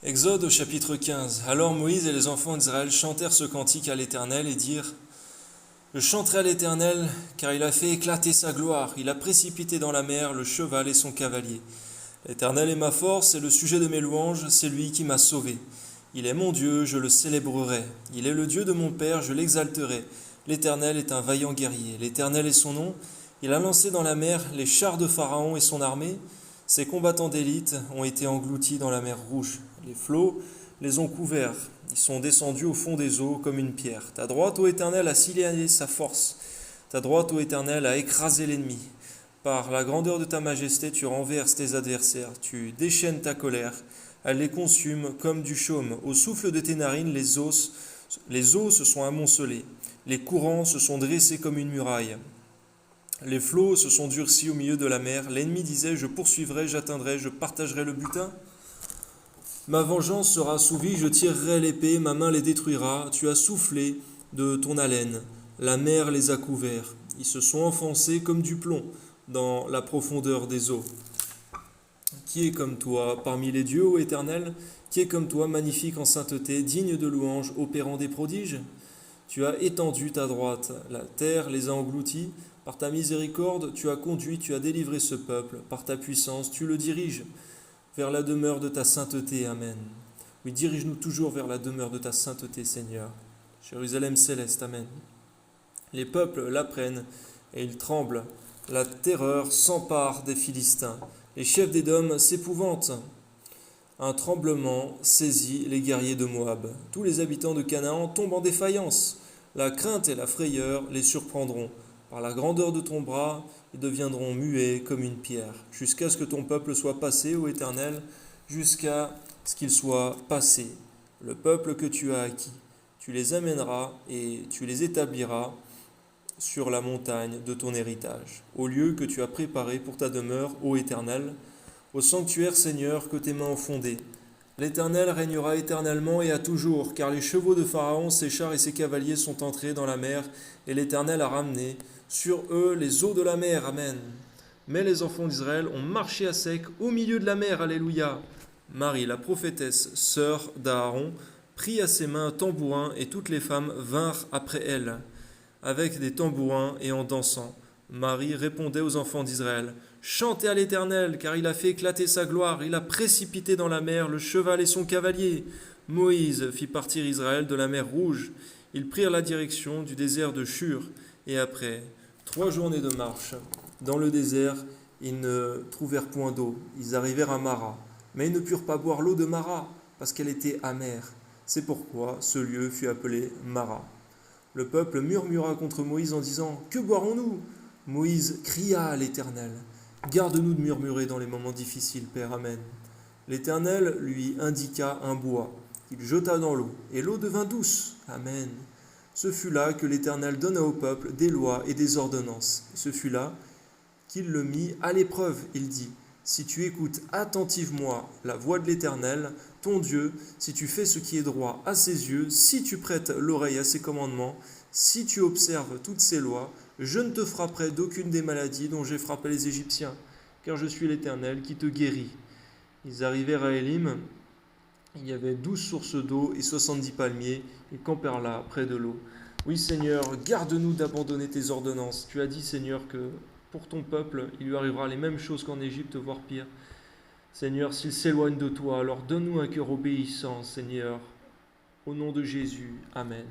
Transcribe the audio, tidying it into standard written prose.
Exode au chapitre 15. Alors Moïse et les enfants d'Israël chantèrent ce cantique à l'Éternel et dirent: Je chanterai à l'Éternel, car il a fait éclater sa gloire, il a précipité dans la mer le cheval et son cavalier. L'Éternel est ma force et le sujet de mes louanges, c'est lui qui m'a sauvé. Il est mon Dieu, je le célébrerai. Il est le Dieu de mon Père, je l'exalterai. L'Éternel est un vaillant guerrier. L'Éternel est son nom. Il a lancé dans la mer les chars de Pharaon et son armée. Ses combattants d'élite ont été engloutis dans la mer Rouge. Les flots les ont couverts. Ils sont descendus au fond des eaux comme une pierre. Ta droite, ô Éternel, a scellé sa force. Ta droite, ô Éternel, a écrasé l'ennemi. Par la grandeur de ta majesté, tu renverses tes adversaires. Tu déchaînes ta colère. Elle les consume comme du chaume. Au souffle de tes narines, les eaux se sont amoncelées. Les courants se sont dressés comme une muraille. Les flots se sont durcis au milieu de la mer. L'ennemi disait: Je poursuivrai, j'atteindrai, je partagerai le butin. Ma vengeance sera assouvie, je tirerai l'épée, ma main les détruira. Tu as soufflé de ton haleine. La mer les a couverts. Ils se sont enfoncés comme du plomb dans la profondeur des eaux. Qui est comme toi parmi les dieux, ô Éternel? Qui est comme toi, magnifique en sainteté, digne de louange, opérant des prodiges? Tu as étendu ta droite, la terre les a engloutis. Par ta miséricorde, tu as conduit, tu as délivré ce peuple. Par ta puissance, tu le diriges vers la demeure de ta sainteté. Amen. Oui, dirige-nous toujours vers la demeure de ta sainteté, Seigneur. Jérusalem céleste. Amen. Les peuples l'apprennent et ils tremblent. La terreur s'empare des Philistins. Les chefs d'Édom s'épouvantent. Un tremblement saisit les guerriers de Moab. Tous les habitants de Canaan tombent en défaillance. La crainte et la frayeur les surprendront. Par la grandeur de ton bras, ils deviendront muets comme une pierre, jusqu'à ce que ton peuple soit passé, ô Éternel, jusqu'à ce qu'il soit passé. Le peuple que tu as acquis, tu les amèneras et tu les établiras sur la montagne de ton héritage, au lieu que tu as préparé pour ta demeure, ô Éternel, au sanctuaire, Seigneur, que tes mains ont fondé. L'Éternel régnera éternellement et à toujours, car les chevaux de Pharaon, ses chars et ses cavaliers sont entrés dans la mer, et l'Éternel a ramené sur eux les eaux de la mer. Amen. Mais les enfants d'Israël ont marché à sec au milieu de la mer. Alléluia. Marie, la prophétesse, sœur d'Aaron, prit à ses mains un tambourin, et toutes les femmes vinrent après elle, avec des tambourins et en dansant. Marie répondait aux enfants d'Israël: Chantez à l'Éternel, car il a fait éclater sa gloire, il a précipité dans la mer le cheval et son cavalier. Moïse fit partir Israël de la mer Rouge. Ils prirent la direction du désert de Shur, et après 3 journées de marche dans le désert, ils ne trouvèrent point d'eau. Ils arrivèrent à Mara, mais ils ne purent pas boire l'eau de Mara, parce qu'elle était amère. C'est pourquoi ce lieu fut appelé Mara. Le peuple murmura contre Moïse en disant: Que boirons-nous? Moïse cria à l'Éternel: Garde-nous de murmurer dans les moments difficiles, Père. Amen. L'Éternel lui indiqua un bois. Il jeta dans l'eau, et l'eau devint douce. Amen. Ce fut là que l'Éternel donna au peuple des lois et des ordonnances. Et ce fut là qu'il le mit à l'épreuve. Il dit: Si tu écoutes attentivement la voix de l'Éternel, ton Dieu, si tu fais ce qui est droit à ses yeux, si tu prêtes l'oreille à ses commandements, si tu observes toutes ses lois, je ne te frapperai d'aucune des maladies dont j'ai frappé les Égyptiens, car je suis l'Éternel qui te guérit. Ils arrivèrent à Élim. Il y avait 12 sources d'eau et 70 palmiers. Ils campèrent là, près de l'eau. Oui, Seigneur, garde-nous d'abandonner tes ordonnances. Tu as dit, Seigneur, que pour ton peuple, il lui arrivera les mêmes choses qu'en Égypte, voire pire. Seigneur, s'il s'éloigne de toi, alors donne-nous un cœur obéissant, Seigneur. Au nom de Jésus, Amen.